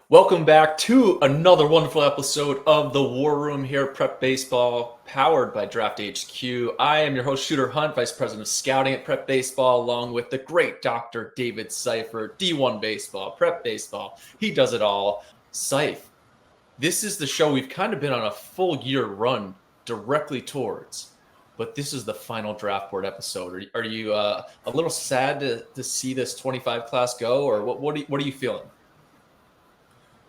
Welcome back to another wonderful episode of the War Room here at Prep Baseball, powered by Draft HQ. I am your host, Shooter Hunt, Vice President of Scouting at Prep Baseball, along with the great Dr. David Seifert, D1 Baseball, Prep Baseball. He does it all. Seif, this is the show we've kind of been on a full year run directly towards, but this is the final draft board episode. Are you a little sad to see this 25 class go, or what are you feeling?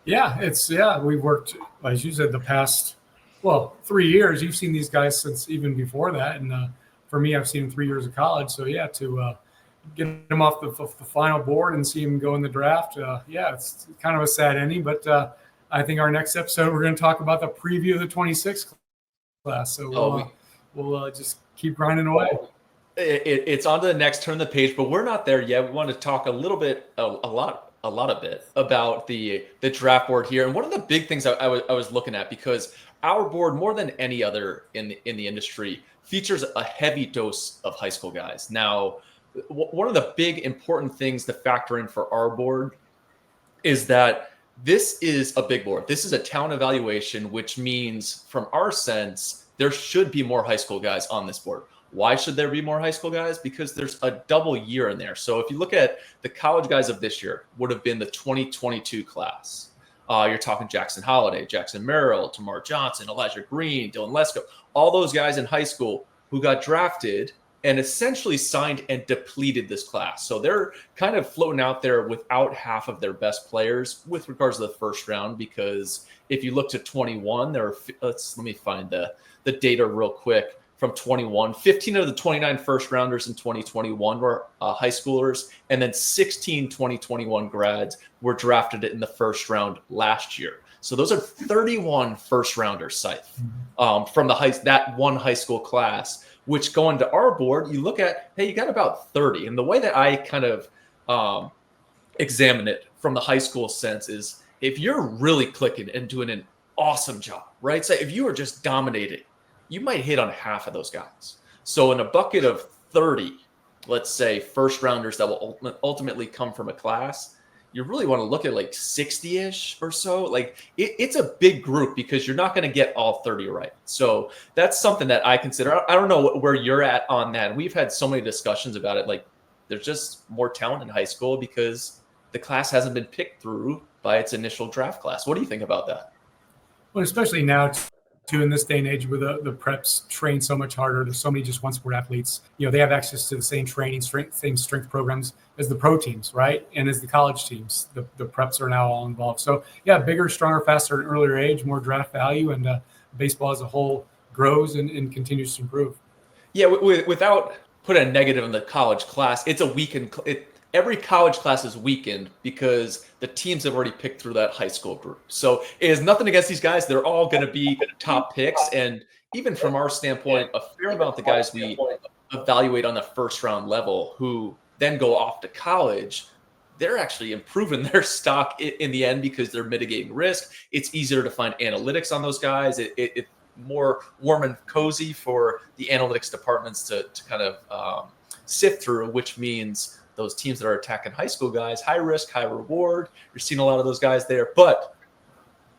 Yeah, we've worked, as you said, the past 3 years. You've seen these guys since even before that, and for me, I've seen them 3 years of college. So yeah, to get them off the final board and see them go in the draft, it's kind of a sad ending. But I think our next episode we're going to talk about the preview of the 26 class. So we'll just keep grinding away. It's on to the next turn of the page, but we're not there yet. We want to talk a lot a bit about the draft board here. And one of the big things I was looking at, because our board, more than any other in the industry, features a heavy dose of high school guys. Now, one of the big important things to factor in for our board is that this is a big board. This is a talent evaluation, which means from our sense, there should be more high school guys on this board. Why should there be more high school guys? Because there's a double year in there. So if you look at the college guys of this year, would have been the 2022 class. You're talking Jackson Holiday, Jackson Merrill, Tamar Johnson, Elijah Green, Dylan Lesko, all those guys in high school who got drafted and essentially signed and depleted this class. So they're kind of floating out there without half of their best players with regards to the first round, because if you look to 21, let me find the data real quick. From 21, 15 of the 29 first rounders in 2021 were high schoolers, and then 16 2021 grads were drafted in the first round last year. So those are 31 first rounders, Seif, from that one high school class, which going to our board, you look at, hey, you got about 30. And the way that I kind of examine it from the high school sense is, if you're really clicking and doing an awesome job, right? So if you are just dominating, you might hit on half of those guys. So in a bucket of 30, let's say, first rounders that will ultimately come from a class, you really want to look at like 60-ish or so. Like it's a big group, because you're not going to get all 30 right. So that's something that I consider. I don't know where you're at on that. We've had so many discussions about it. Like, there's just more talent in high school because the class hasn't been picked through by its initial draft class. What do you think about that? Well, especially now, too, in this day and age where the preps train so much harder. There's so many just one sport athletes. They have access to the same same strength programs as the pro teams, right? And as the college teams, the preps are now all involved. So yeah, bigger, stronger, faster, at an earlier age, more draft value, and baseball as a whole grows and continues to improve. Yeah, without putting a negative in the college class, it's a weakened. Every college class is weakened because the teams have already picked through that high school group. So it is nothing against these guys. They're all going to be top picks. And even from our standpoint, a fair amount of the guys we evaluate on the first round level who then go off to college, they're actually improving their stock in the end because they're mitigating risk. It's easier to find analytics on those guys. It's more warm and cozy for the analytics departments to kind of sift through, which means those teams that are attacking high school guys, high risk, high reward. You're seeing a lot of those guys there. But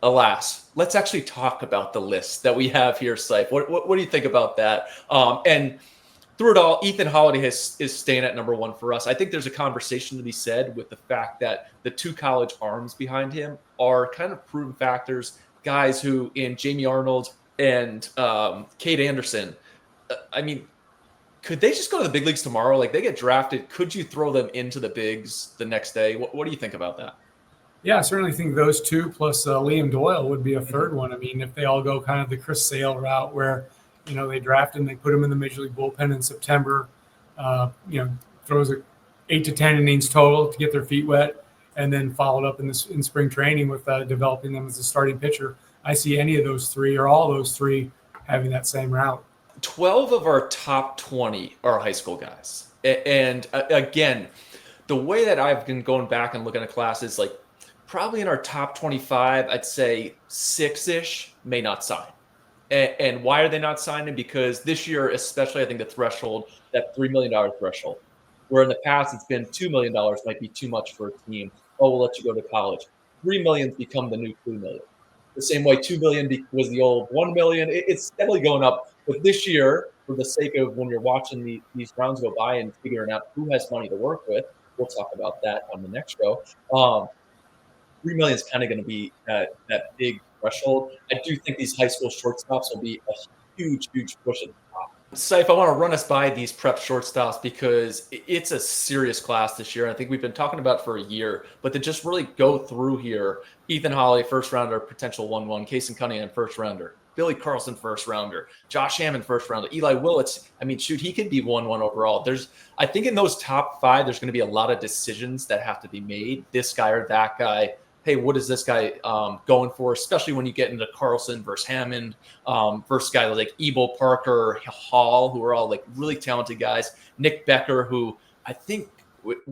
alas, let's actually talk about the list that we have here, Seif. What do you think about that? And through it all, Ethan Holiday is staying at number one for us. I think there's a conversation to be said with the fact that the two college arms behind him are kind of proven factors, guys who in Jamie Arnold and Cade Anderson, could they just go to the big leagues tomorrow? Like, they get drafted. Could you throw them into the bigs the next day? What do you think about that? Yeah, I certainly think those two plus Liam Doyle would be a third one. I mean, if they all go kind of the Chris Sale route where, they draft and they put him in the Major League bullpen in September, throws 8 to 10 innings total to get their feet wet, and then followed up in spring training with developing them as a starting pitcher. I see any of those three or all those three having that same route. 12 of our top 20 are high school guys. And again, the way that I've been going back and looking at classes, like probably in our top 25, I'd say 6-ish may not sign. And why are they not signing? Because this year, especially, I think the threshold, that $3 million threshold, where in the past it's been $2 million might be too much for a team. Oh, we'll let you go to college. 3 million's become the new 2 million. The same way 2 million was the old 1 million. It's steadily going up. But this year, for the sake of when you're watching these rounds go by and figuring out who has money to work with, we'll talk about that on the next show. 3 million is kind of going to be that big threshold. I do think these high school shortstops will be a huge, huge push at the top. Saif, I want to run us by these prep shortstops because it's a serious class this year. I think we've been talking about it for a year, but to just really go through here, Ethan Hawley, first rounder, potential 1-1, Kason Cunningham, first rounder, Billy Carlson, first rounder, Josh Hammond, first rounder, Eli Willits. I mean, shoot, he could be 1-1 overall. I think in those top 5, there's going to be a lot of decisions that have to be made. This guy or that guy. Hey, what is this guy going for? Especially when you get into Carlson versus Hammond versus guys like Ebel, Parker, Hall, who are all like really talented guys. Nick Becker, who I think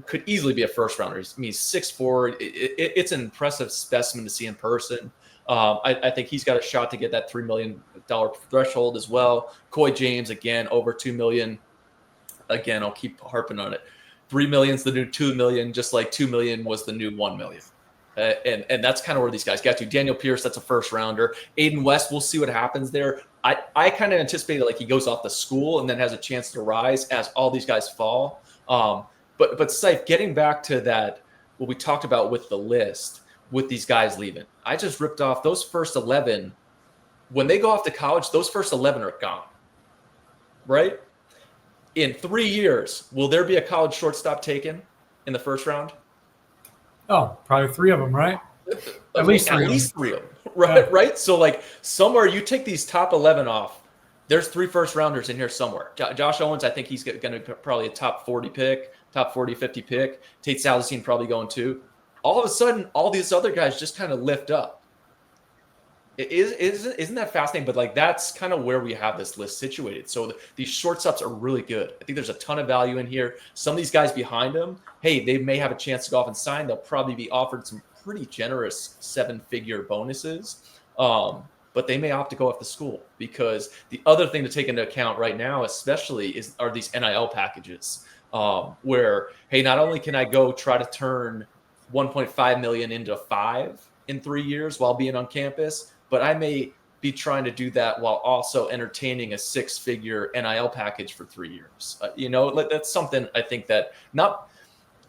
could easily be a first rounder. He's 6'4". It's an impressive specimen to see in person. I think he's got a shot to get that $3 million threshold as well. Coy James, again, over $2 million. Again, I'll keep harping on it. 3 million's the new 2 million, just like 2 million was the new 1 million. And that's kind of where these guys got to. Daniel Pierce, that's a first rounder. Aiden West, we'll see what happens there. I kind of anticipated like he goes off the school and then has a chance to rise as all these guys fall. But Saif, getting back to that, what we talked about with the list, with these guys leaving, I just ripped off those first 11. When they go off to college, those first 11 are gone, right? In 3 years, will there be a college shortstop taken in the first round? Oh, probably 3 of them, right? At least 3 of them, right? Yeah. Right. So like somewhere you take these top 11 off, there's 3 first rounders in here somewhere. Josh Owens, I think he's going to be probably a top 40 pick, top 40, 50 pick. Tate Salazine probably going too. All of a sudden, all these other guys just kind of lift up. Isn't that fascinating? But like that's kind of where we have this list situated. So these shortstops are really good. I think there's a ton of value in here. Some of these guys behind them, hey, they may have a chance to go off and sign. They'll probably be offered some pretty generous 7-figure bonuses, but they may opt to go off the school because the other thing to take into account right now, especially, are these NIL packages where, hey, not only can I go try to turn 1.5 million into 5 in 3 years while being on campus, but I may be trying to do that while also entertaining a 6-figure NIL package for 3 years. That's something I think that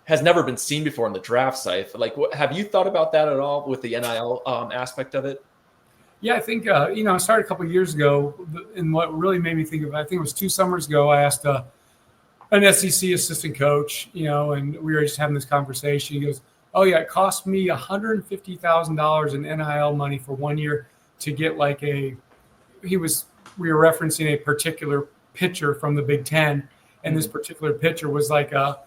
has never been seen before in the draft site. Like, have you thought about that at all with the NIL aspect of it? Yeah, I think, I started a couple of years ago, and what really made me think of it, I think it was 2 summers ago, I asked an SEC assistant coach, and we were just having this conversation. He goes, oh yeah, it cost me $150,000 in NIL money for 1 year to get we were referencing a particular pitcher from the Big Ten. And this particular pitcher was like a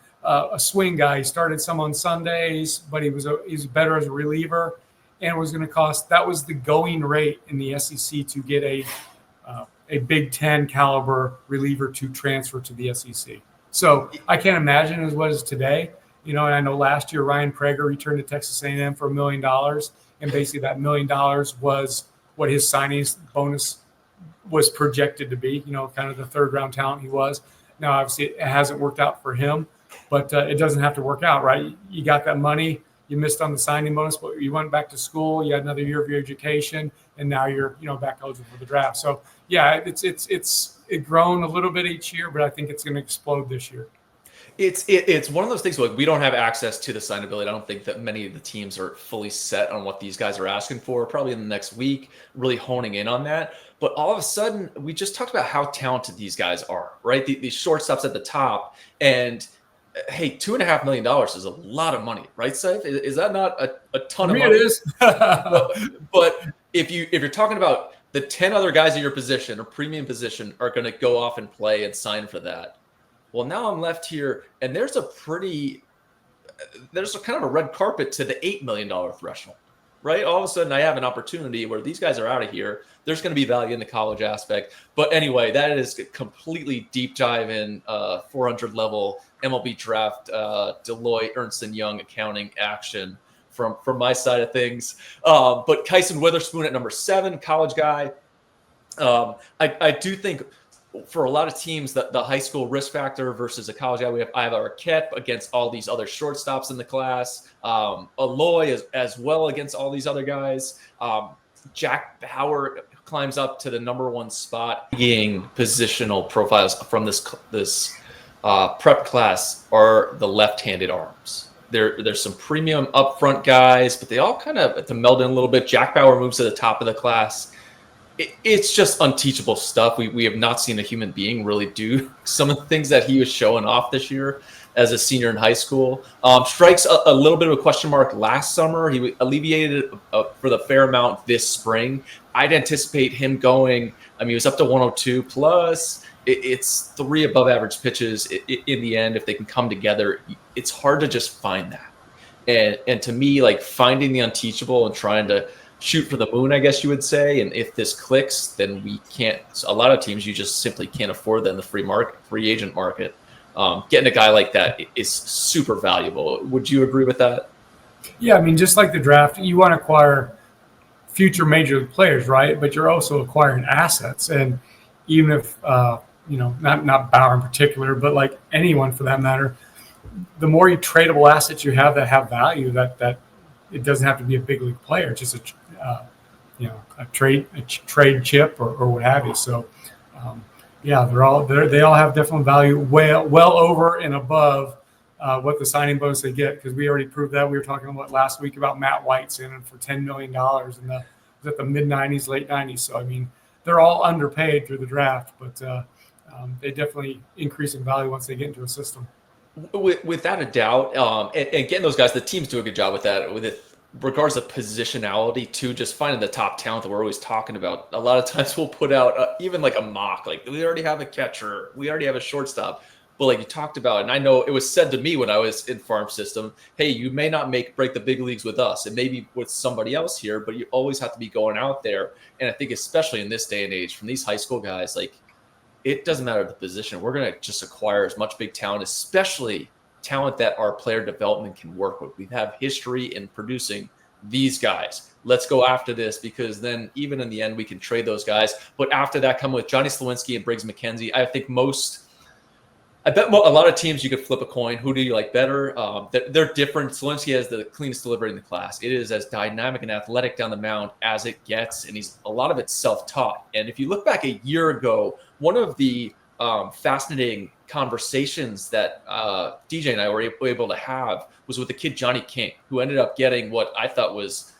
swing guy. He started some on Sundays, but he's better as a reliever, and it was going to cost, that was the going rate in the SEC to get a Big Ten caliber reliever to transfer to the SEC. So I can't imagine as what is today. And I know last year Ryan Prager returned to Texas A&M for $1 million, and basically that $1 million was what his signing bonus was projected to be. Kind of the 3rd-round talent he was. Now, obviously, it hasn't worked out for him, but it doesn't have to work out, right? You got that money, you missed on the signing bonus, but you went back to school, you had another year of your education, and now you're back eligible for the draft. So yeah, it's grown a little bit each year, but I think it's going to explode this year. It's one of those things where we don't have access to the signability. I don't think that many of the teams are fully set on what these guys are asking for, probably in the next week, really honing in on that. But all of a sudden, we just talked about how talented these guys are, right? These shortstops at the top. And hey, $2.5 million is a lot of money, right, Saif? Is that not a ton of money? It is. but if you're talking about the 10 other guys in your position or premium position are going to go off and play and sign for that. Well, now I'm left here, and there's a kind of a red carpet to the $8 million threshold, right? All of a sudden, I have an opportunity where these guys are out of here. There's going to be value in the college aspect. But anyway, that is a completely deep dive in 400 level MLB draft, Deloitte, Ernst & Young accounting action from my side of things. But Kyson Witherspoon at number 7, college guy. I do think for a lot of teams, the high school risk factor versus a college guy, I have Arquette against all these other shortstops in the class. Aloy as well against all these other guys. Jack Bauer climbs up to the #1 spot. Being positional profiles from this prep class are the left-handed arms. There's some premium upfront guys, but they all kind of to meld in a little bit. Jack Bauer moves to the top of the class. It's just unteachable stuff. We have not seen a human being really do some of the things that he was showing off this year as a senior in high school. Strikes a little bit of a question mark last summer. He alleviated it for the fair amount this spring. I'd anticipate him going, he was up to 102 plus. It's 3 above average pitches in the end. If they can come together, it's hard to just find that. And to me, like finding the unteachable and trying to shoot for the moon, I guess you would say. And if this clicks, then we can't. A lot of teams you just simply can't afford that in the free agent market. Getting a guy like that is super valuable. Would you agree with that? Yeah, just like the draft, you want to acquire future major league players, right? But you're also acquiring assets, and even if not Bauer in particular, but like anyone for that matter, the more tradable assets you have that have value, that it doesn't have to be a big league player, just a trade chip or what have you. So, they all have different value, well over and above what the signing bonus they get, because we already proved that. We were talking about last week about Matt White signing for $10 million in the mid 90s, late 90s. So they're all underpaid through the draft, but they definitely increase in value once they get into a system. Without a doubt, and getting those guys, the teams do a good job with that. With it, regards to positionality too, just finding the top talent that we're always talking about. A lot of times we'll put out even like a mock, like we already have a catcher, we already have a shortstop. But like you talked about, and I know it was said to me when I was in farm system, hey, you may not break the big leagues with us. It may be with somebody else here, but you always have to be going out there. And I think especially in this day and age, from these high school guys, like it doesn't matter the position. We're going to just acquire as much big talent, especially talent that our player development can work with. We have history in producing these guys. Let's go after this, because then even in the end, we can trade those guys. But after that, come with Johnny Slawinski and Briggs McKenzie. I think I bet a lot of teams you could flip a coin. Who do you like better? They're different. Slawinski has the cleanest delivery in the class. It is as dynamic and athletic down the mound as it gets, and a lot of it's self-taught. And if you look back a year ago, one of the fascinating conversations that DJ and I were able to have was with the kid Johnny King, who ended up getting what I thought was,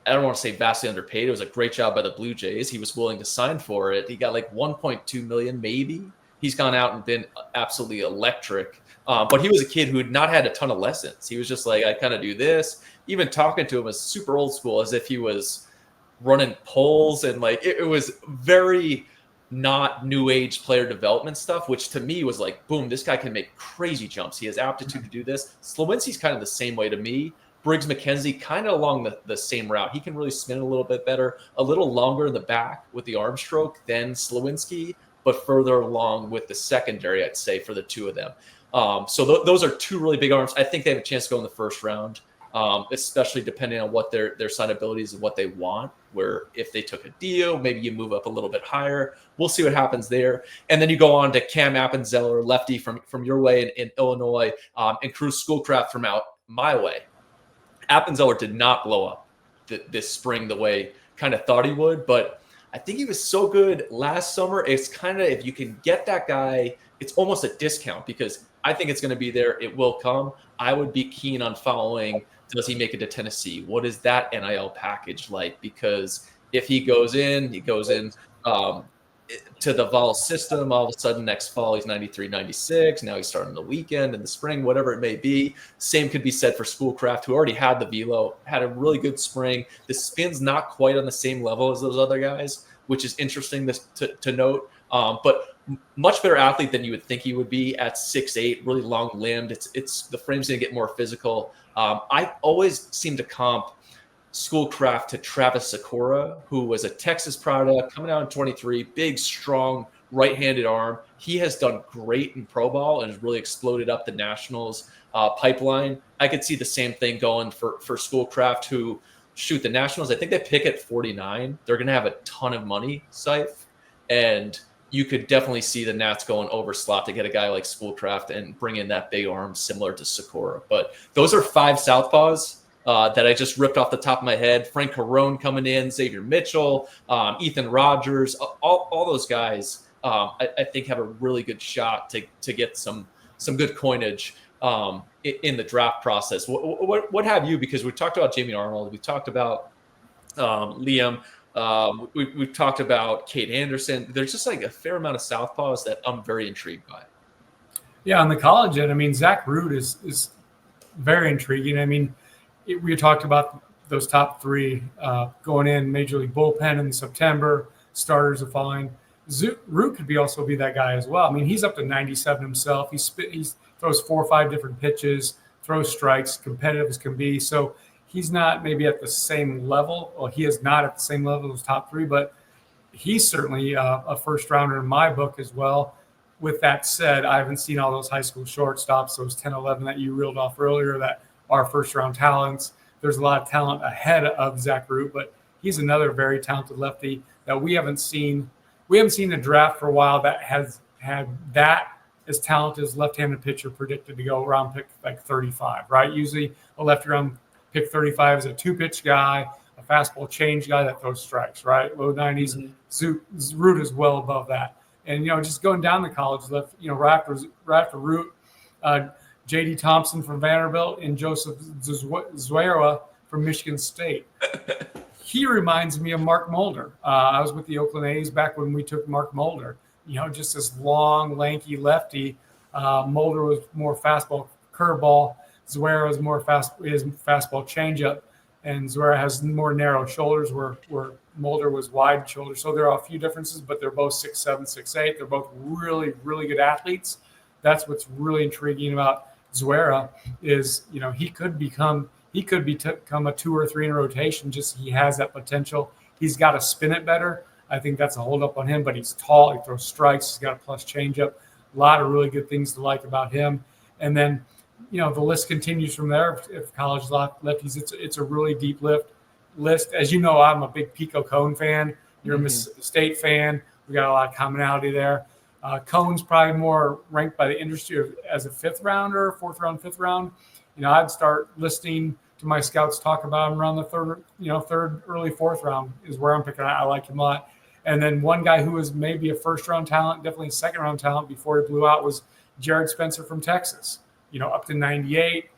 I don't want to say vastly underpaid. It was a great job by the Blue Jays. He was willing to sign for it. He got like $1.2 million maybe. He's gone out and been absolutely electric. But he was a kid who had not had a ton of lessons. He was just like, I kind of do this. Even talking to him was super old school, as if he was running polls. And like, it was very not new age player development stuff, which to me was like, boom, this guy can make crazy jumps. He has aptitude to do this. Slawinski's kind of the same way to me. Briggs McKenzie kind of along the same route. He can really spin a little bit better, a little longer in the back with the arm stroke than Slawinski, but further along with the secondary, I'd say, for the two of them. So those are two really big arms. I think they have a chance to go in the first round, especially depending on what their signability is and what they want, where if they took a deal, maybe you move up a little bit higher. We'll see what happens there. And then you go on to Cam Appenzeller, lefty from your way in Illinois, and Cruz Schoolcraft from out my way. Appenzeller did not blow up this spring the way kind of thought he would, but I think he was so good last summer. It's kind of, if you can get that guy, it's almost a discount, because I think it's going to be there. It will come. I would be keen on following, does he make it to Tennessee? What is that NIL package like? Because if he goes in to the Vol system, all of a sudden next fall he's 93, 96. Now he's starting the weekend in the spring, whatever it may be. Same could be said for Schoolcraft, who already had the velo, had a really good spring. The spin's not quite on the same level as those other guys, which is interesting to note. But much better athlete than you would think he would be at 6'8", really long limbed. It's the frame's going to get more physical. I always seem to comp Schoolcraft to Travis Sakura, who was a Texas product coming out in 23, big, strong, right-handed arm. He has done great in pro ball and has really exploded up the Nationals pipeline. I could see the same thing going for Schoolcraft, who shoot the Nationals. I think they pick at 49. They're going to have a ton of money, Seif. And you could definitely see the Nats going over slot to get a guy like Schoolcraft and bring in that big arm similar to Sakura. But those are 5 southpaws that I just ripped off the top of my head. Frank Carone coming in, Xavier Mitchell, Ethan Rogers, all those guys. I think have a really good shot to get some good coinage in the draft process. What have you? Because we talked about Jamie Arnold, we talked about Liam. We've talked about Kate Anderson. There's just like a fair amount of southpaws that I'm very intrigued by. Yeah, on the college end, I mean, Zach Root is very intriguing. I mean, we talked about those top 3 going in Major League bullpen in September. Starters are fine. Root could also be that guy as well. I mean, he's up to 97 himself. He throws 4 or 5 different pitches, throws strikes, competitive as can be. So he's not maybe at the same level. Well, he is not at the same level as top 3, but he's certainly a first rounder in my book as well. With that said, I haven't seen all those high school shortstops, those 10, 11 that you reeled off earlier that are first round talents. There's a lot of talent ahead of Zach Root, but he's another very talented lefty that we haven't seen. We haven't seen a draft for a while that has had that as talented as left-handed pitcher predicted to go around pick like 35, right? Usually a lefty around pick 35 is a 2-pitch guy, a fastball change guy that throws strikes, right? Low 90s. Mm-hmm. Root is well above that. And, just going down the college left, right after Root, J.D. Thompson from Vanderbilt and Joseph Zuera from Michigan State. He reminds me of Mark Mulder. I was with the Oakland A's back when we took Mark Mulder. Just this long, lanky lefty. Mulder was more fastball, curveball. Zuera was more fastball changeup, and Zuera has more narrow shoulders where Mulder was wide shoulders. So there are a few differences, but they're both 6'7", 6'8". They're both really, really good athletes. That's what's really intriguing about Zuera is, he could become a 2 or 3 in a rotation. Just he has that potential. He's got to spin it better. I think that's a holdup on him, but he's tall. He throws strikes. He's got a plus changeup. A lot of really good things to like about him. And then, the list continues from there. If college lefties, it's a really deep list. As you know, I'm a big Pico Cone fan. You're a Mississippi State fan. We got a lot of commonality there. Cone's probably more ranked by the industry as a 5th rounder, 4th round, 5th round. I'd start listening to my scouts talk about him around the third, early 4th round is where I'm picking. I like him a lot. And then one guy who was maybe a 1st round talent, definitely a 2nd round talent before he blew out was Jared Spencer from Texas. Up to 98,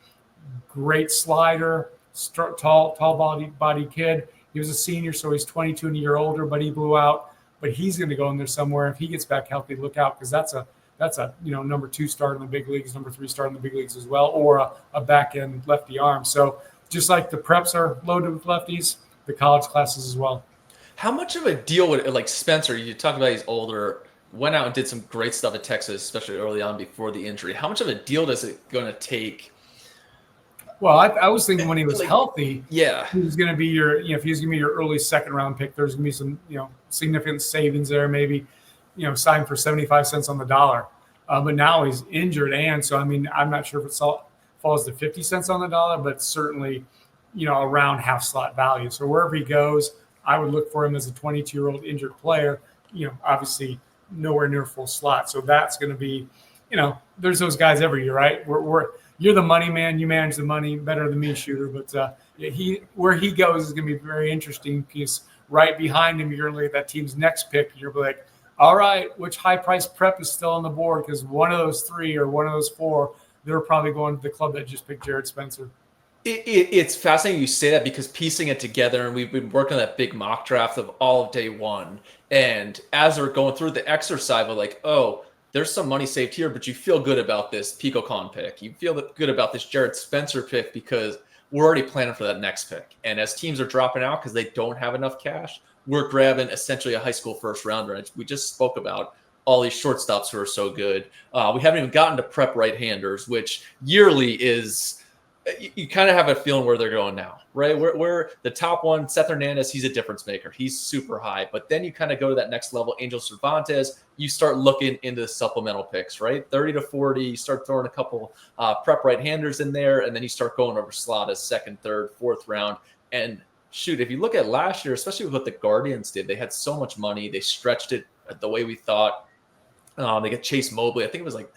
great slider, tall body kid. He was a senior, so he's 22 and a year older, but he blew out. But he's going to go in there somewhere. If he gets back healthy, look out, because that's a number 2 start in the big leagues, number 3 start in the big leagues as well, or a back end lefty arm. So just like the preps are loaded with lefties, the college classes as well. How much of a deal would like Spencer? You talk about he's older, went out and did some great stuff at Texas, especially early on before the injury. How much of a deal is it going to take? Well, I was thinking when he was healthy, he was going to be if he was going to be your early 2nd round pick, there's going to be some significant savings there, maybe sign for 75 cents on the dollar. But now he's injured, and so I'm not sure if it falls to 50 cents on the dollar, but certainly around half slot value. So wherever he goes, I would look for him as a 22-year-old injured player. Obviously nowhere near full slot. So that's going to be, there's those guys every year, right? You're the money man. You manage the money better than me, Shooter. But where he goes is going to be very interesting, because right behind him, you're going to look at that team's next pick. And you're like, all right, which high-priced prep is still on the board? Because one of those 3 or one of those 4, they're probably going to the club that just picked Jared Spencer. It's fascinating you say that, because piecing it together, and we've been working on that big mock draft of all of day one. And as we're going through the exercise, we're like, oh, there's some money saved here, but you feel good about this Pico Con pick. You feel good about this Jared Spencer pick because we're already planning for that next pick. And as teams are dropping out because they don't have enough cash, we're grabbing essentially a high school 1st rounder. We just spoke about all these shortstops who are so good. We haven't even gotten to prep right-handers, which yearly is – you kind of have a feeling where they're going now, right? We're the top one, Seth Hernandez, he's a difference maker. He's super high. But then you kind of go to that next level, Angel Cervantes, you start looking into the supplemental picks, right? 30 to 40, you start throwing a couple prep right-handers in there, and then you start going over slot as 2nd, 3rd, 4th round. And shoot, if you look at last year, especially with what the Guardians did, they had so much money. They stretched it the way we thought. They get Chase Mobley. I think it was like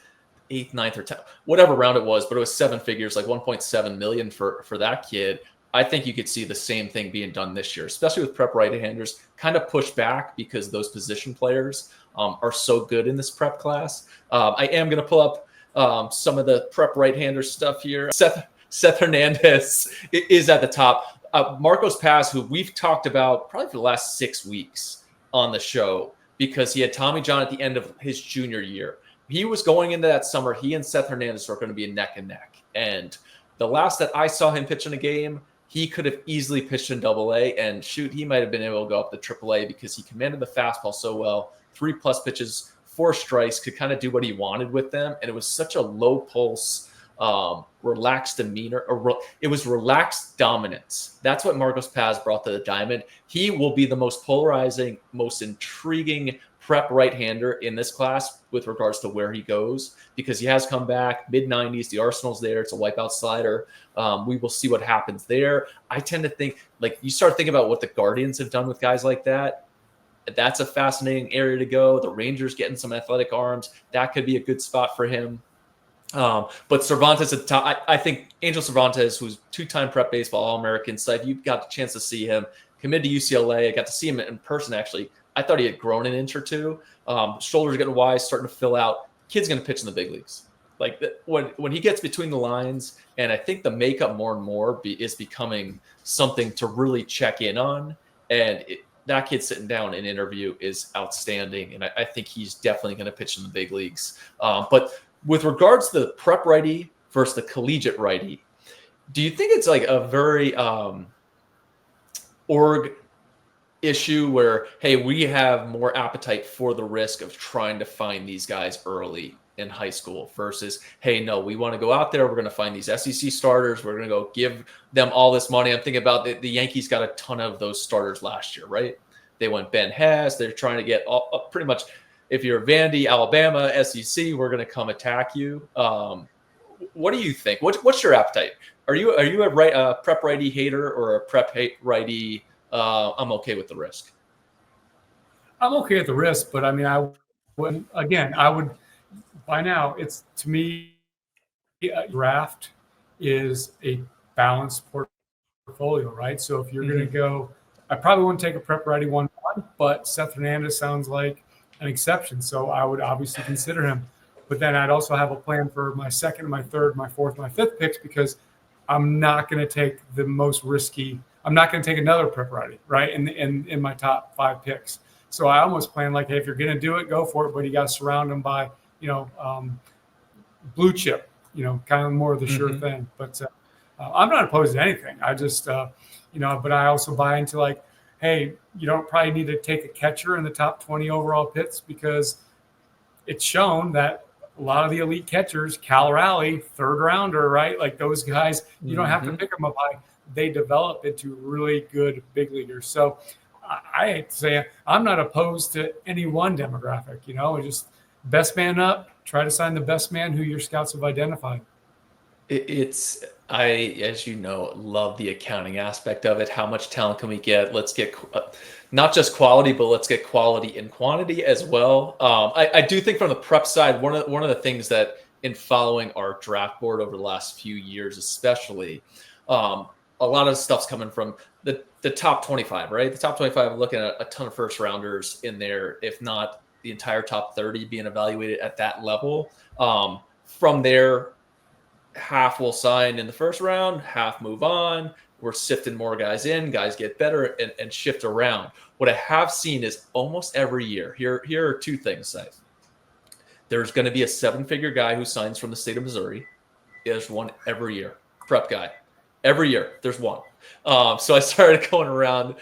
8th, 9th, or 10th, whatever round it was, but it was 7 figures, like 1.7 million for that kid. I think you could see the same thing being done this year, especially with prep right-handers, kind of pushed back because those position players are so good in this prep class. I am going to pull up some of the prep right-hander stuff here. Seth Hernandez is at the top. Marcos Paz, who we've talked about probably for the last 6 weeks on the show, because he had Tommy John at the end of his junior year. He was going into that summer. He and Seth Hernandez were going to be a neck and neck. And the last that I saw him pitch in a game, he could have easily pitched in AA, and shoot, he might have been able to go up to AAA because he commanded the fastball so well. 3+ pitches, 4 strikes, could kind of do what he wanted with them. And it was such a low pulse, relaxed demeanor, or it was relaxed dominance. That's what Marcos Paz brought to the diamond. He will be the most polarizing, most intriguing prep right-hander in this class with regards to where he goes, because he has come back mid-90s. The arsenal's there. It's a wipeout slider. We will see what happens there. I tend to think, like, you start thinking about what the Guardians have done with guys like that. That's a fascinating area to go. The Rangers getting some athletic arms. That could be a good spot for him. But Cervantes at the top, I think Angel Cervantes, who's 2-time prep baseball All-American, so if you got the chance to see him, committed to UCLA. I got to see him in person, actually. I thought he had grown an inch or two. Shoulders getting wide, starting to fill out. Kid's going to pitch in the big leagues. Like when he gets between the lines, and I think the makeup more and more is becoming something to really check in on. And that kid sitting down in an interview is outstanding, and I think he's definitely going to pitch in the big leagues. But with regards to the prep righty versus the collegiate righty, do you think it's like a very org issue where, hey, we have more appetite for the risk of trying to find these guys early in high school versus, hey, no, we want to go out there. We're going to find these SEC starters. We're going to go give them all this money. I'm thinking about the Yankees got a ton of those starters last year, right? They went Ben Hess. They're trying to get pretty much, if you're Vandy, Alabama, SEC, we're going to come attack you. What do you think? What's your appetite? Are you a prep righty hater or a prep righty? I'm okay with the risk. I'm okay at the risk, but I mean, I would by now, it's, to me, a draft is a balanced portfolio, right? So if you're going to go, I probably wouldn't take a prep righty 1-1, but Seth Hernandez sounds like an exception. So I would obviously consider him. But then I'd also have a plan for my second, my third, my fourth, my fifth picks, because I'm not going to take the most risky. I'm not going to take another prep righty, right, in my top 5 picks. So I almost plan like, hey, if you're going to do it, go for it. But you got to surround them by, blue chip, kind of more of the sure thing. But I'm not opposed to anything. I just, but I also buy into like, hey, you don't probably need to take a catcher in the top 20 overall picks, because it's shown that a lot of the elite catchers, Cal Raleigh, 3rd rounder, right? Like those guys, you don't have to pick them up high. They develop into really good big leaguers. So I hate to say it, I'm not opposed to any one demographic, just best man up, try to sign the best man who your scouts have identified. I, as you know, love the accounting aspect of it. How much talent can we get? Let's get not just quality, but let's get quality and quantity as well. I do think from the prep side, one of the things that in following our draft board over the last few years, especially, a lot of stuff's coming from the top 25, right? The top 25, looking at a ton of first rounders in there, if not the entire top 30 being evaluated at that level. From there, half will sign in the first round, half move on. We're sifting more guys in, guys get better and shift around. What I have seen is almost every year, here are 2 things, Seif. There's going to be a 7-figure guy who signs from the state of Missouri. There's one every year, prep guy. Every year, there's one. So I started going around,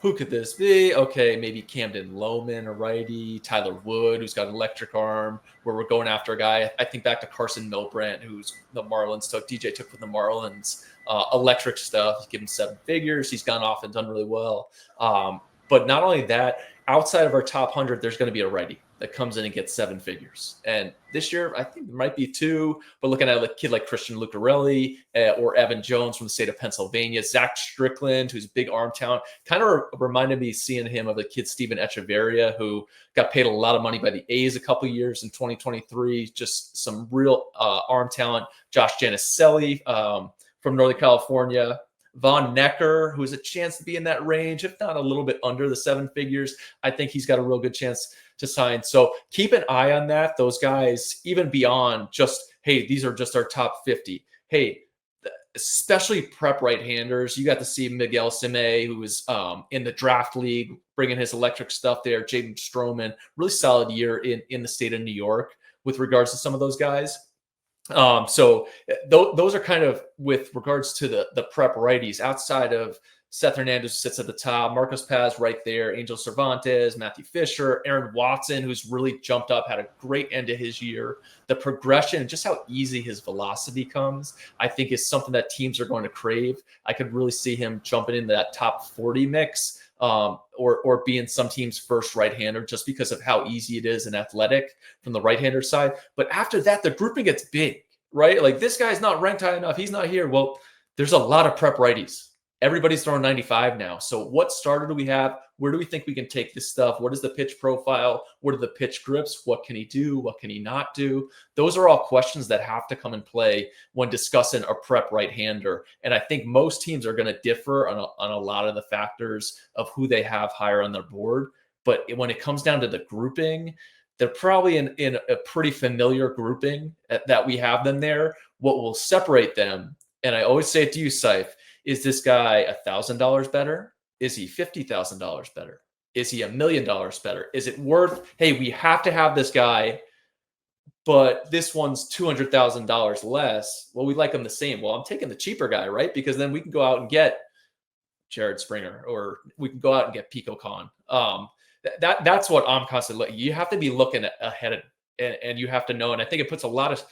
who could this be? Okay, maybe Camden Lohman, a righty. Tyler Wood, who's got an electric arm, where we're going after a guy. I think back to Carson Milbrandt, who's the Marlins took. DJ took from the Marlins. Electric stuff. He's given 7 figures. He's gone off and done really well. But not only that, outside of our top 100, there's going to be a righty. that comes in and gets 7 figures. And this year, I think there might be 2, but looking at a kid like Christian Lucarelli or Evan Jones from the state of Pennsylvania, Zach Strickland, who's big arm talent, kind of reminded me seeing him of the kid Steven Echeverria, who got paid a lot of money by the A's a couple years in 2023. Just some real arm talent. Josh Janicelli from Northern California. Von Necker, who has a chance to be in that range, if not a little bit under the 7 figures. I think he's got a real good chance to sign. So keep an eye on that. Those guys, even beyond just, hey, these are just our top 50. Hey, especially prep right-handers. You got to see Miguel Sime, who was in the draft league, bringing his electric stuff there. Jaden Stroman, really solid year in the state of New York with regards to some of those guys. So those are kind of with regards to the prep righties. Outside of Seth Hernandez, who sits at the top, Marcos Paz right there, Angel Cervantes, Matthew Fisher, Aaron Watson, who's really jumped up, had a great end to his year. The progression and just how easy his velocity comes, I think, is something that teams are going to crave. I could really see him jumping into that top 40 mix, or being some team's first right-hander just because of how easy it is and athletic from the right-hander side. But after that, the grouping gets big, right? Like, this guy's not ranked high enough. He's not here. Well, there's a lot of prep righties. Everybody's throwing 95 now. So what starter do we have? Where do we think we can take this stuff? What is the pitch profile? What are the pitch grips? What can he do? What can he not do? Those are all questions that have to come in play when discussing a prep right-hander. And I think most teams are going to differ on a lot of the factors of who they have higher on their board. But when it comes down to the grouping, they're probably in a pretty familiar grouping that we have them there. What will separate them, and I always say it to you, Seif, is this guy $1,000 better? Is he $50,000 better? Is he $1 million better? Is it worth, hey, we have to have this guy, but this one's $200,000 less? Well, we like him the same. Well, I'm taking the cheaper guy, right? Because then we can go out and get Jared Springer, or we can go out and get Pico Khan. That's what I'm constantly looking. You have to be looking ahead, and you have to know. And I think it puts a lot of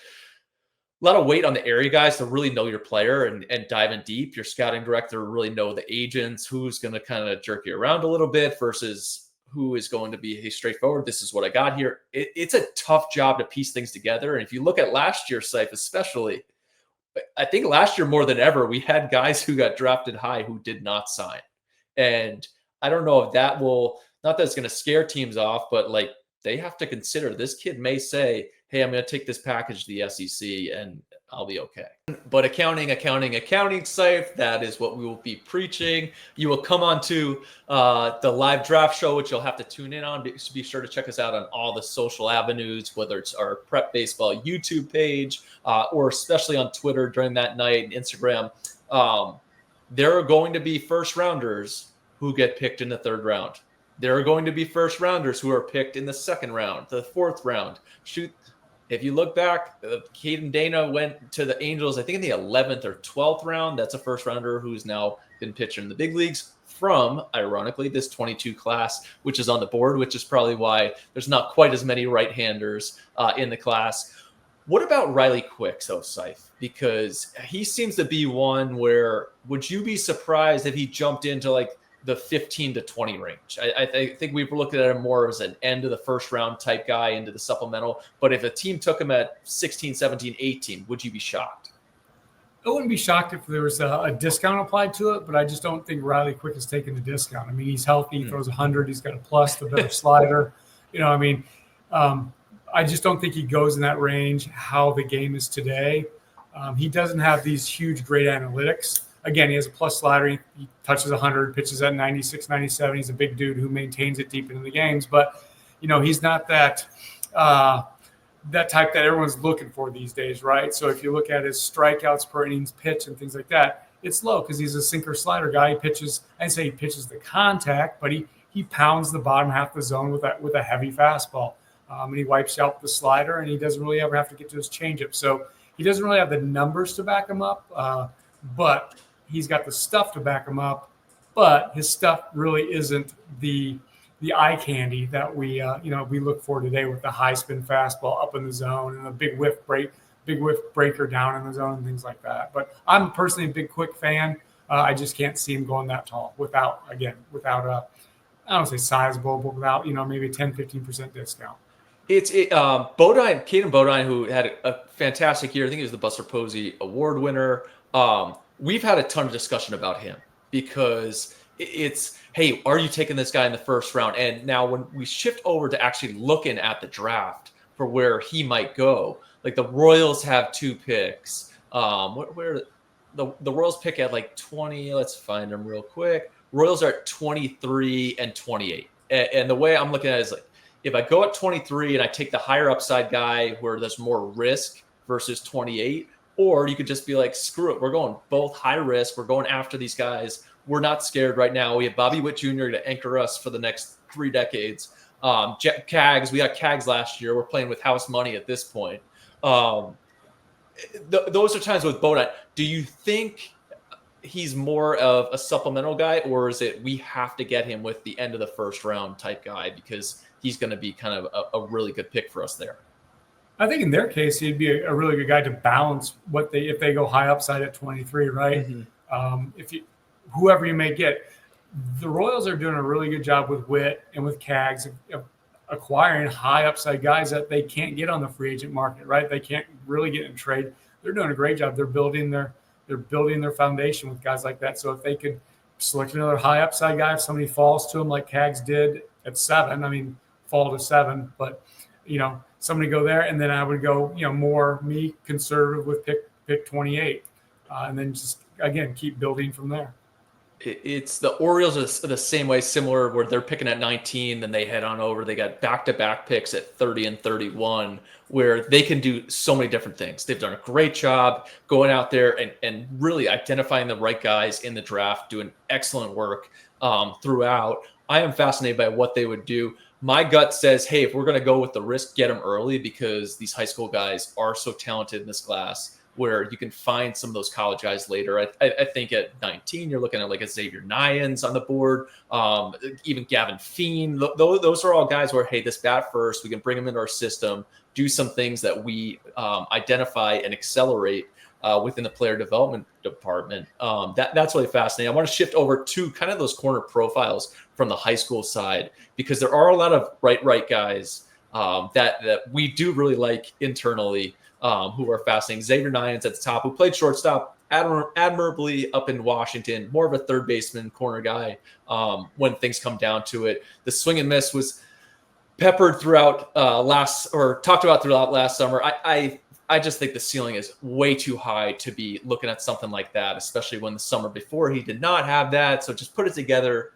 weight on the area guys to really know your player and dive in deep. Your scouting director really know the agents, who's going to kind of jerk you around a little bit versus who is going to be, hey, straightforward. This is what I got here. It's a tough job to piece things together. And if you look at last year's Seif, especially, I think last year more than ever, we had guys who got drafted high who did not sign. And I don't know if that will, not that it's going to scare teams off, but like, they have to consider this kid may say, hey, I'm going to take this package to the SEC and I'll be okay. But accounting, Seif, that is what we will be preaching. You will come on to the live draft show, which you'll have to tune in on. Be sure to check us out on all the social avenues, whether it's our Prep Baseball YouTube page or especially on Twitter during that night and Instagram. There are going to be first rounders who get picked in the 3rd round. There are going to be first rounders who are picked in the 2nd round, the 4th round. Shoot. If you look back, Caden Dana went to the Angels, I think in the 11th or 12th round. That's a first rounder who's now been pitching in the big leagues from, ironically, this 22 class, which is on the board, which is probably why there's not quite as many right-handers in the class. What about Riley Quick, though, Seif? Because he seems to be one where, would you be surprised if he jumped into like the 15 to 20 range? I think we've looked at him more as an end of the 1st round type guy into the supplemental. But if a team took him at 16, 17, 18, would you be shocked? I wouldn't be shocked if there was a discount applied to it, but I just don't think Riley Quick is taking the discount. I mean, he's healthy, he throws 100, he's got a plus, the better slider. I just don't think he goes in that range how the game is today. He doesn't have these huge, great analytics. Again, he has a plus slider. He touches 100, pitches at 96, 97. He's a big dude who maintains it deep into the games. But, he's not that type that everyone's looking for these days, right? So if you look at his strikeouts per innings pitch and things like that, it's low because he's a sinker slider guy. He pitches, I'd say he pitches the contact, but he pounds the bottom half of the zone with a heavy fastball. And he wipes out the slider, and he doesn't really ever have to get to his changeup. So he doesn't really have the numbers to back him up, but he's got the stuff to back him up, but his stuff really isn't the eye candy that we look for today with the high spin fastball up in the zone and a big whiff breaker down in the zone and things like that. But I'm personally a big Quick fan. I just can't see him going that tall without I don't say sizable, but without maybe a 10, 15% discount. Bodine, Caden Bodine, who had a fantastic year. I think he was the Buster Posey Award winner. We've had a ton of discussion about him because it's, hey, are you taking this guy in the first round? And now when we shift over to actually looking at the draft for where he might go, like the Royals have 2 picks. Where the Royals pick at like 20. Let's find them real quick. Royals are at 23 and 28. And the way I'm looking at it is like, if I go at 23 and I take the higher upside guy where there's more risk versus 28, or you could just be like, screw it. We're going both high risk. We're going after these guys. We're not scared right now. We have Bobby Witt Jr. to anchor us for the next 3 decades. Cags, we got Cags last year. We're playing with house money at this point. Those are times with Bodine. Do you think he's more of a supplemental guy, or is it we have to get him with the end of the first round type guy because he's going to be kind of a really good pick for us there? I think in their case, he'd be a really good guy to balance if they go high upside at 23, right? Mm-hmm. Whoever you may get, the Royals are doing a really good job with Witt and with Cags of acquiring high upside guys that they can't get on the free agent market, right? They can't really get in trade. They're doing a great job. They're building their foundation with guys like that. So if they could select another high upside guy, if somebody falls to them like Cags did at 7, I mean, fall to 7, but somebody go there, and then I would go, more conservative with pick 28, and then just again keep building from there. It's the Orioles are the same way, similar, where they're picking at 19, then they head on over. They got back-to-back picks at 30 and 31, where they can do so many different things. They've done a great job going out there and really identifying the right guys in the draft, doing excellent work throughout. I am fascinated by what they would do. My gut says, hey, if we're going to go with the risk, get them early, because these high school guys are so talented in this class, where you can find some of those college guys later. I think at 19, you're looking at like a Xavier Nyans on the board, even Gavin Feen. Those are all guys where, hey, this bat first, we can bring them into our system, do some things that we identify and accelerate within the player development department. That's really fascinating. I want to shift over to kind of those corner profiles from the high school side, because there are a lot of right guys that we do really like internally, who are fascinating. Xavier Nyans at the top, who played shortstop admirably up in Washington, more of a third baseman, corner guy when things come down to it. The swing and miss was peppered throughout talked about throughout last summer. I just think the ceiling is way too high to be looking at something like that, especially when the summer before he did not have that. So just put it together.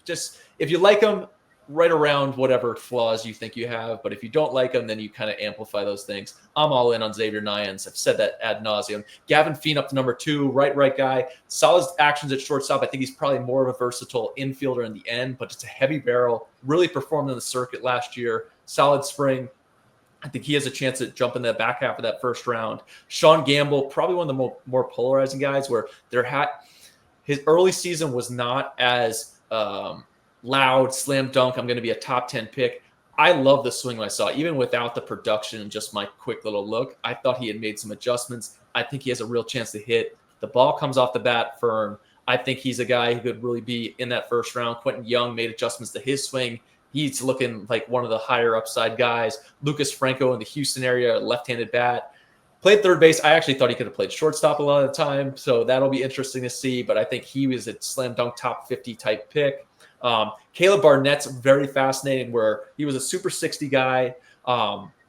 Just if you like him, right around whatever flaws you think you have. But if you don't like them, then you kind of amplify those things. I'm all in on Xavier Nyans. I've said that ad nauseum. Gavin Feen up to number 2, right guy. Solid actions at shortstop. I think he's probably more of a versatile infielder in the end, but just a heavy barrel. Really performed in the circuit last year. Solid spring. I think he has a chance to jump in the back half of that first round. Sean Gamble, probably one of the more polarizing guys, where his early season was not as loud, slam dunk, I'm going to be a top 10 pick. I love the swing I saw, even without the production and just my quick little look. I thought he had made some adjustments. I think he has a real chance to hit. The ball comes off the bat firm. I think he's a guy who could really be in that first round. Quentin Young made adjustments to his swing. He's looking like one of the higher upside guys. Lucas Franco in the Houston area, left-handed bat. Played third base. I actually thought he could have played shortstop a lot of the time, so that'll be interesting to see. But I think he was a slam dunk top 50 type pick. Caleb Barnett's very fascinating, where he was a super 60 guy,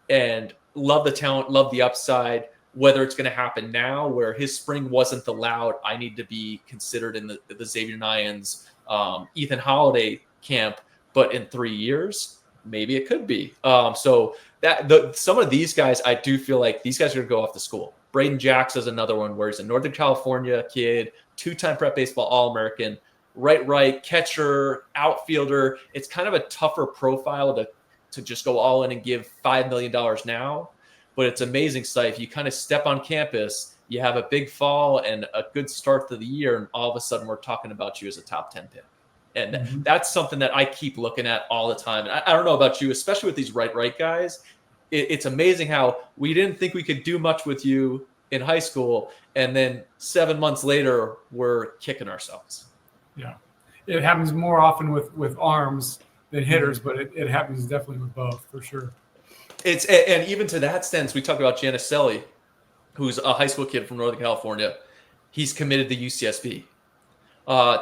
and love the talent, love the upside. Whether it's going to happen now, where his spring wasn't the loud, I need to be considered in the Xavier Nyans, Ethan Holiday camp, but in 3 years, maybe it could be. So some of these guys, I do feel like these guys are going to go off to school. Braden Jacks is another one, where he's a Northern California kid, 2-time prep baseball All-American. Right, catcher, outfielder. It's kind of a tougher profile to just go all in and give $5 million now. But it's amazing stuff. If you kind of step on campus, you have a big fall and a good start to the year, and all of a sudden we're talking about you as a top 10 pick. And that's something that I keep looking at all the time. And I don't know about you, especially with these right guys. It's amazing how we didn't think we could do much with you in high school, and then 7 months later, we're kicking ourselves. Yeah, it happens more often with arms than hitters, but it happens definitely with both, for sure. And even to that sense, we talked about Janicelli, who's a high school kid from Northern California. He's committed to UCSB.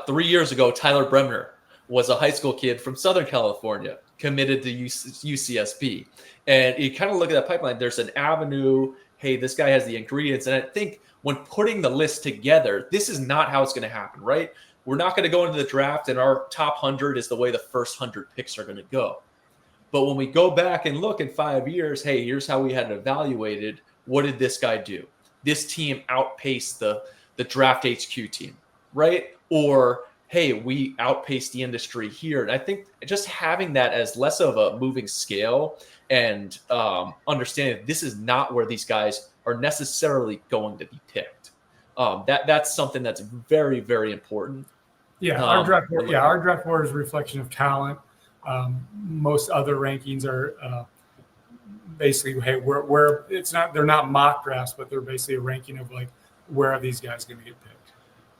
3 years ago, Tyler Bremner was a high school kid from Southern California, committed to UCSB. And you kind of look at that pipeline, there's an avenue. Hey, this guy has the ingredients. And I think when putting the list together, this is not how it's going to happen, right? We're not going to go into the draft and our top 100 is the way the first 100 picks are going to go. But when we go back and look in 5 years, hey, here's how we had it evaluated. What did this guy do? This team outpaced the Draft HQ team, right? Or, hey, we outpaced the industry here. And I think just having that as less of a moving scale and understanding that this is not where these guys are necessarily going to be picked. That's something that's very, very important. Yeah, our draft board is a reflection of talent. Most other rankings are basically, hey, they're not mock drafts, but they're basically a ranking of like, where are these guys going to get picked?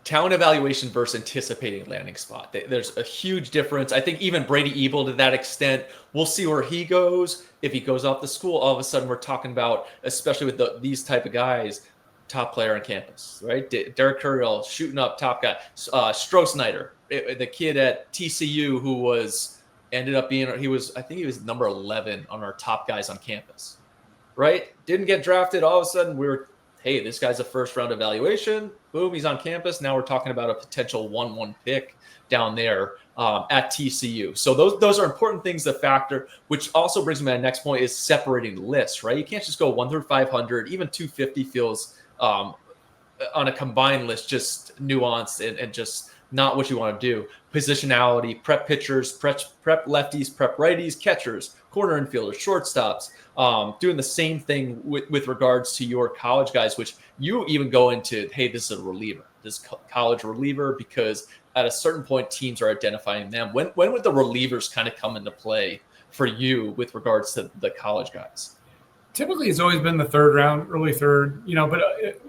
Talent evaluation versus anticipating landing spot. There's a huge difference. I think even Brady Ebel to that extent, we'll see where he goes. If he goes off the school, all of a sudden we're talking about, especially with these type of guys, top player on campus, right? Derek Curriel shooting up, top guy. Stroh-Snyder, the kid at TCU who ended up being, I think he was number 11 on our top guys on campus, right? Didn't get drafted. All of a sudden hey, this guy's a first round evaluation. Boom, he's on campus. Now we're talking about a potential 1-1 pick down there at TCU. So those are important things to factor, which also brings me to my next point is separating the list, right? You can't just go 1 through 500. Even 250 feels on a combined list just nuanced and just not what you want to do. Positionality, prep pitchers, prep lefties, prep righties, catchers, corner infielders, shortstops, doing the same thing with regards to your college guys, which you even go into, hey, this is a reliever, this college reliever, because at a certain point, teams are identifying them. When would the relievers kind of come into play for you with regards to the college guys? Typically, it's always been the third round, early third, but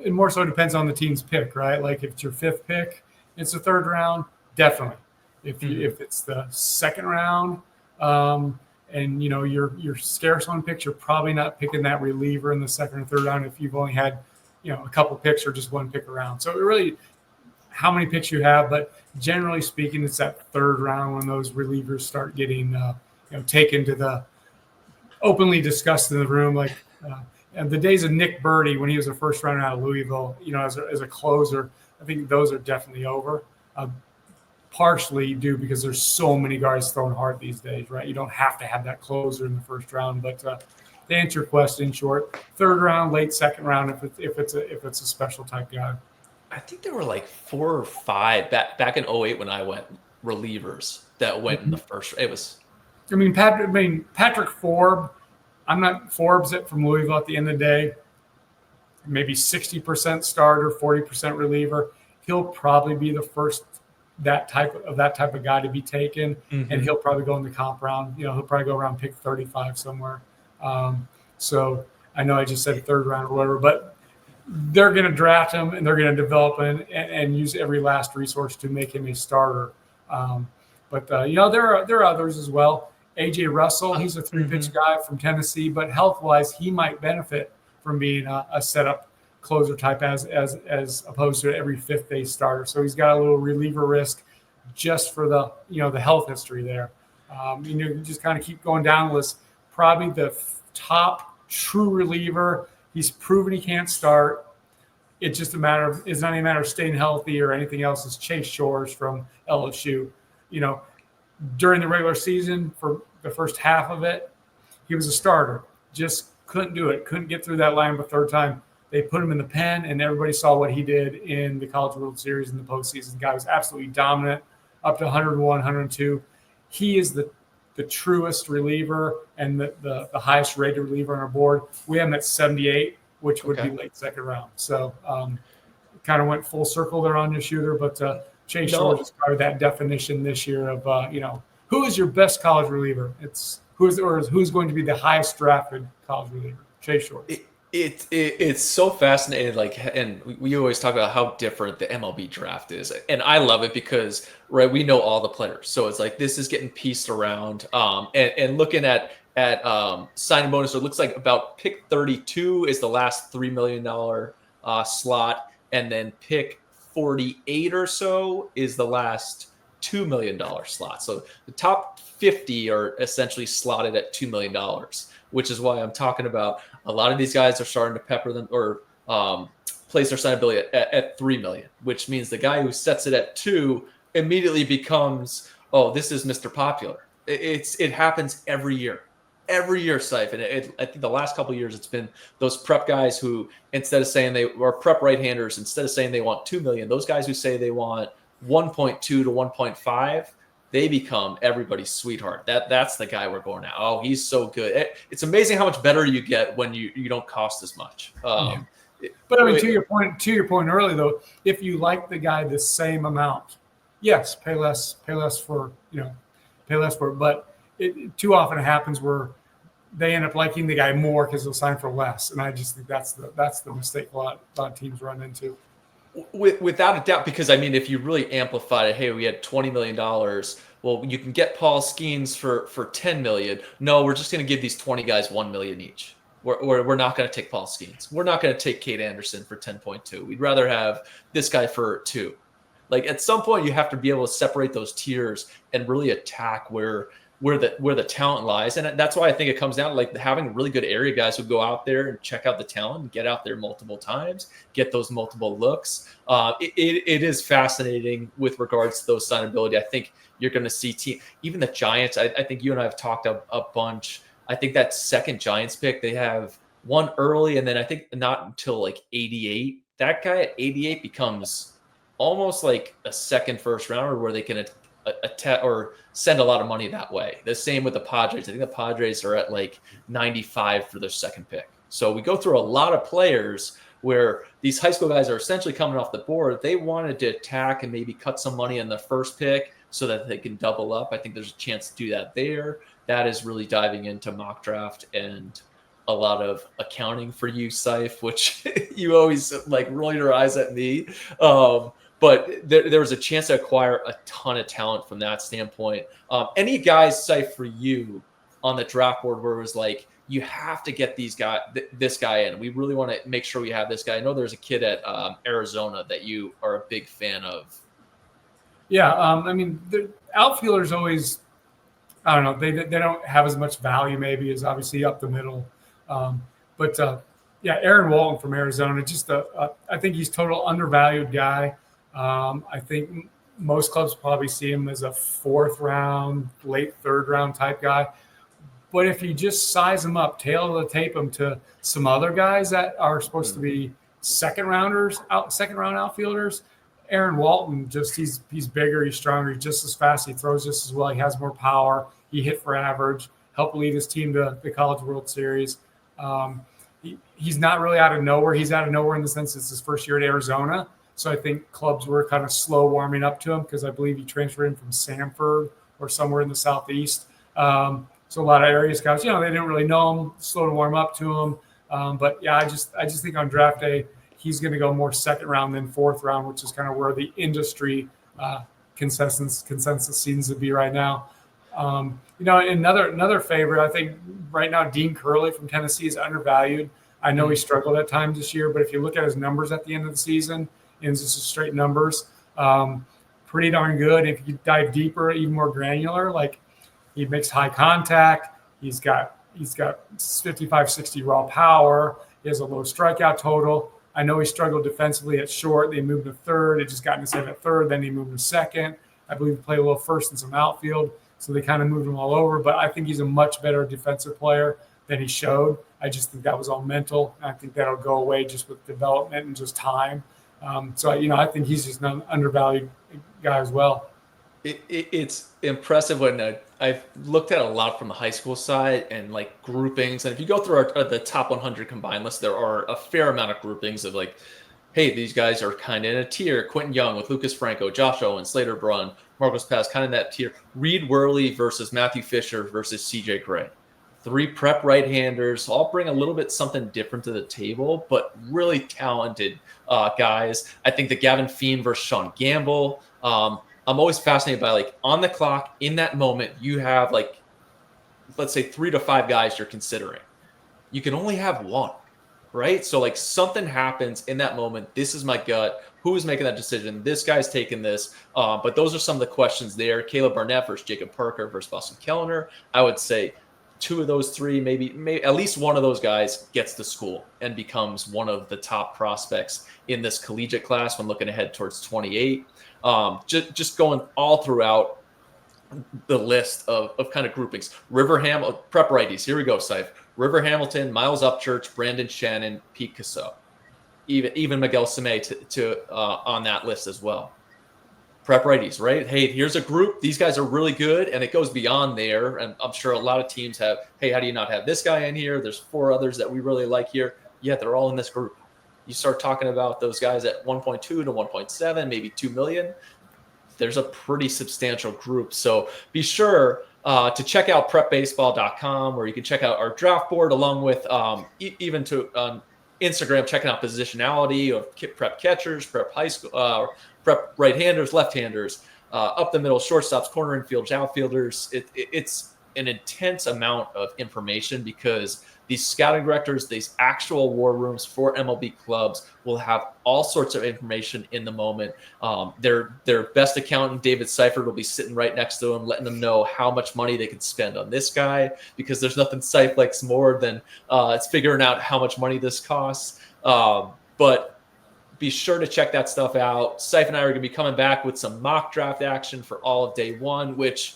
it more so depends on the team's pick, right? Like if it's your fifth pick, it's the third round, definitely. If it's the second round, and you're scarce on picks, you're probably not picking that reliever in the second or third round if you've only had a couple picks or just one pick around. So it really, how many picks you have, but generally speaking, it's that third round when those relievers start getting taken to the openly discussed in the room, like and the days of Nick Birdie when he was a first rounder out of Louisville, as a closer. I think those are definitely over. Partially due because there's so many guys throwing hard these days, right? You don't have to have that closer in the first round. But to answer your question, short third round, late second round, if it's a special type guy. I think there were like 4 or 5 back in 2008 when I went relievers that went in the first. It was. Patrick Forbes. I'm not Forbes from Louisville at the end of the day. Maybe 60% starter, 40% reliever. He'll probably be the first that type of guy to be taken, and he'll probably go in the comp round. He'll probably go around pick 35 somewhere. So I know I just said third round or whatever, but they're going to draft him and they're going to develop him and use every last resource to make him a starter. But there are others as well. AJ Russell, he's a 3-pitch guy from Tennessee, but health-wise, he might benefit from being a setup closer type as opposed to every fifth day starter. So he's got a little reliever risk just for the health history there. You just kind of keep going down the list. Probably the top true reliever. He's proven he can't start. It's not a matter of staying healthy or anything else. It's Chase Shores from LSU. During the regular season for the first half of it, he was a starter. Just couldn't do it. Couldn't get through that line a third time. They put him in the pen, and everybody saw what he did in the College World Series in the postseason. The guy was absolutely dominant, up to 101, 102. He is the truest reliever and the highest rated reliever on our board. We have him at 78, which would be late second round. So kind of went full circle there on your shooter, but Chase Shores is probably that definition this year of who is your best college reliever? It's who's going to be the highest drafted college reliever? Chase Shores. It's so fascinating. And we always talk about how different the MLB draft is, and I love it because we know all the players. So it's like this is getting pieced around, and looking at at signing bonus. So it looks like about pick 32 is the last $3 million slot. And then pick 48 or so is the last $2 million slot. So the top 50 are essentially slotted at $2 million, which is why I'm talking about a lot of these guys are starting to pepper them or place their signability at 3 million, which means the guy who sets it at 2 immediately becomes, oh, this is Mr. Popular. It happens every year. Every year, Seif, and I think the last couple of years it's been those prep guys who, instead of saying they were prep right-handers, instead of saying they want 2 million, those guys who say they want 1.2 to 1.5, they become everybody's sweetheart. That's the guy we're going at. Oh, he's so good. It's amazing how much better you get when you don't cost as much. Yeah. But I mean, to your point earlier though, if you like the guy the same amount, yes, pay less for pay less for it. But it too often happens where they end up liking the guy more because they'll sign for less, and I just think that's the mistake a lot of teams run into. Without a doubt, because I mean, if you really amplify it, hey, we had $20 million. Well, you can get Paul Skeens for $10 million. No, we're just going to give these 20 guys $1 million each. We're not going to take Paul Skeens. We're not going to take Kate Anderson for 10.2. We'd rather have this guy for 2. Like at some point, you have to be able to separate those tiers and really attack where the talent lies. And that's why I think it comes down to like having really good area guys who go out there and check out the talent and get out there multiple times, get those multiple looks. It is fascinating with regards to those signability. I think you're going to see even the Giants. I think you and I have talked a bunch. I think that second Giants pick, they have one early, and then I think not until like 88. That guy at 88 becomes almost like a second first rounder where they can or send a lot of money that way. The same with the Padres. I think the Padres are at like 95 for their second pick. So we go through a lot of players where these high school guys are essentially coming off the board. They wanted to attack and maybe cut some money in the first pick so that they can double up. I think there's a chance to do that there. That is really diving into mock draft and a lot of accounting for you, Seif, which you always like roll your eyes at me. But there was a chance to acquire a ton of talent from that standpoint. Any guys, Seif, for you on the draft board where it was like, you have to get this guy in. We really want to make sure we have this guy. I know there's a kid at Arizona that you are a big fan of. Yeah, I mean, the outfielders always, I don't know, they don't have as much value maybe as obviously up the middle. Yeah, Aaron Walton from Arizona, I think he's total undervalued guy. I think most clubs probably see him as a 4th round, late 3rd round type guy. But if you just size him up, tailor the tape him to some other guys that are supposed to be second round outfielders, Aaron Walton, he's bigger, he's stronger, he's just as fast, he throws just as well, he has more power, he hit for average, helped lead his team to the College World Series. He's not really out of nowhere. He's out of nowhere in the sense it's his first year at Arizona. So I think clubs were kind of slow warming up to him because I believe he transferred in from Sanford or somewhere in the Southeast. So a lot of area scouts, they didn't really know him, slow to warm up to him. But yeah, I just think on draft day, he's going to go more 2nd round than 4th round, which is kind of where the industry consensus seems to be right now. Another favorite, I think right now, Dean Curley from Tennessee is undervalued. I know he struggled at times this year, but if you look at his numbers at the end of the season, and just straight numbers, pretty darn good. If you dive deeper, even more granular, like he makes high contact. He's got 55, 60 raw power. He has a low strikeout total. I know he struggled defensively at short. They moved to 3rd. It just got into 7th at 3rd. Then he moved to 2nd. I believe he played a little 1st and some outfield. So they kind of moved him all over. But I think he's a much better defensive player than he showed. I just think that was all mental. I think that'll go away just with development and just time. I think he's just an undervalued guy as well. It's impressive when I've looked at a lot from the high school side and like groupings. And if you go through the top 100 combined list, there are a fair amount of groupings of like, hey, these guys are kind of in a tier. Quentin Young with Lucas Franco, Josh Owen, Slater Brunn, Marcos Paz, kind of in that tier. Reed Worley versus Matthew Fisher versus CJ Gray. 3 prep right-handers, all bring a little bit something different to the table, but really talented guys. I think the Gavin Fiend versus Sean Gamble. I'm always fascinated by like on the clock in that moment, you have like let's say 3 to 5 guys you're considering. You can only have one, right? So like something happens in that moment. This is my gut. Who is making that decision? This guy's taking this. But those are some of the questions there. Caleb Barnett versus Jacob Parker versus Boston Kellner. I would say 2 of those 3, maybe at least one of those guys gets to school and becomes one of the top prospects in this collegiate class when looking ahead towards 28. Just going all throughout the list of kind of groupings. Prep righties. Here we go, Seif. River Hamilton, Miles Upchurch, Brandon Shannon, Pete Casso. Even Miguel Sime on that list as well. Prep righties, right? Hey, here's a group. These guys are really good, and it goes beyond there. And I'm sure a lot of teams have, hey, how do you not have this guy in here? There's 4 others that we really like here. Yeah, they're all in this group. You start talking about those guys at 1.2 to 1.7, maybe 2 million. There's a pretty substantial group. So be sure to check out prepbaseball.com, where you can check out our draft board, along with even to Instagram, checking out positionality of prep catchers, prep high school, prep right-handers, left-handers, up the middle, shortstops, corner infielders, outfielders. It's an intense amount of information, because these scouting directors, these actual war rooms for MLB clubs, will have all sorts of information in the moment. Their best accountant, David Seifert, will be sitting right next to them, letting them know how much money they can spend on this guy, because there's nothing Seif likes more than it's figuring out how much money this costs. But be sure to check that stuff out. Seif and I are going to be coming back with some mock draft action for all of day 1, which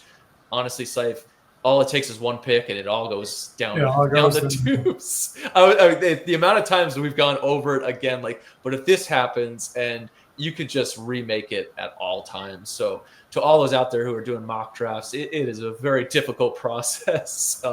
honestly, Seif, all it takes is one pick and it all goes down, down the tubes. The amount of times we've gone over it again, but if this happens, and you could just remake it at all times. So to all those out there who are doing mock drafts, it is a very difficult process,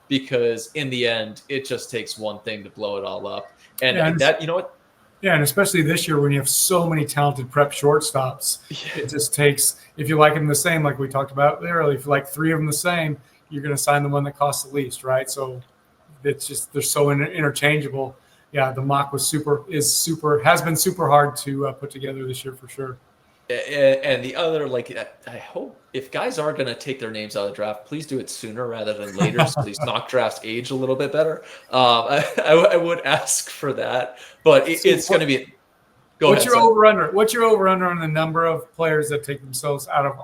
because in the end, it just takes one thing to blow it all up. And that, you know what? Yeah, and especially this year when you have so many talented prep shortstops, it just takes, if you like them the same, like we talked about earlier, if you like 3 of them the same, you're going to sign the one that costs the least, right? So it's just, they're so interchangeable. Yeah, the mock has been super hard to put together this year for sure. And the other, I hope if guys are going to take their names out of the draft, please do it sooner rather than later, so these mock drafts age a little bit better. I would ask for that, but it's going to be. What's your over-under? What's your over-under on the number of players that take themselves out of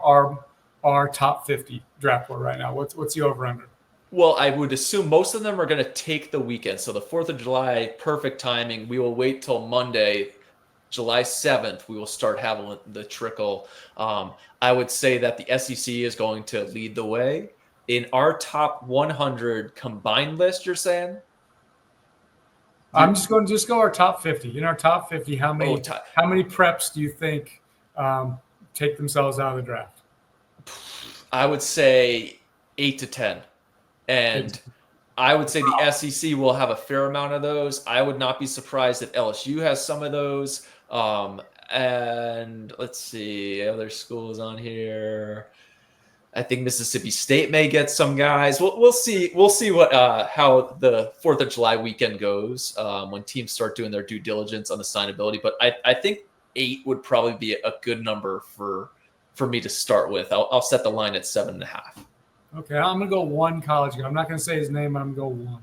our top 50 draft board right now? What's the over-under? Well, I would assume most of them are going to take the weekend. So the 4th of July, perfect timing. We will wait till Monday, July 7th, we will start having the trickle. I would say that the SEC is going to lead the way. In our top 100 combined list, you're saying? I'm just going to go our top 50. In our top 50, how many preps do you think take themselves out of the draft? I would say 8 to 10. And I would say the SEC will have a fair amount of those. I would not be surprised if LSU has some of those. And let's see, other schools on here. I think Mississippi State may get some guys. We'll see. We'll see what how the 4th of July weekend goes when teams start doing their due diligence on the signability. But I think 8 would probably be a good number for me to start with. I'll set the line at 7.5. Okay, I'm gonna go 1 college guy. I'm not gonna say his name, but I'm gonna go 1.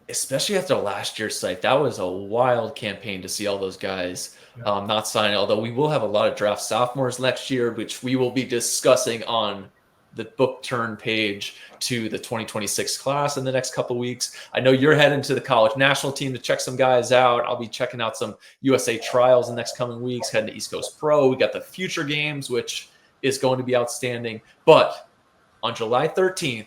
Especially after last year's site, that was a wild campaign to see all those guys not signing. Although we will have a lot of draft sophomores next year, which we will be discussing on the book turn page to the 2026 class in the next couple of weeks. I know you're heading to the college national team to check some guys out. I'll be checking out some USA trials in the next coming weeks, heading to East Coast Pro. We got the future games, which is going to be outstanding. But on July 13th,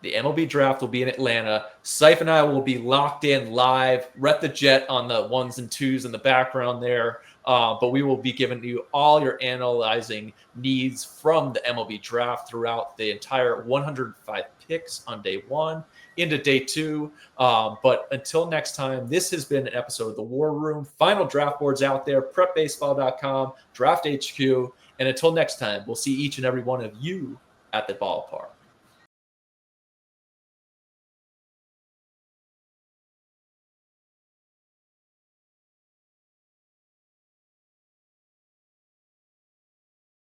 the MLB draft will be in Atlanta. Seif and I will be locked in live. Rhett the Jet on the 1s and 2s in the background there. But we will be giving you all your analyzing needs from the MLB draft throughout the entire 105 picks on day 1 into day 2. But until next time, this has been an episode of The War Room. Final draft boards out there, prepbaseball.com, Draft HQ. And until next time, we'll see each and every one of you at the ballpark.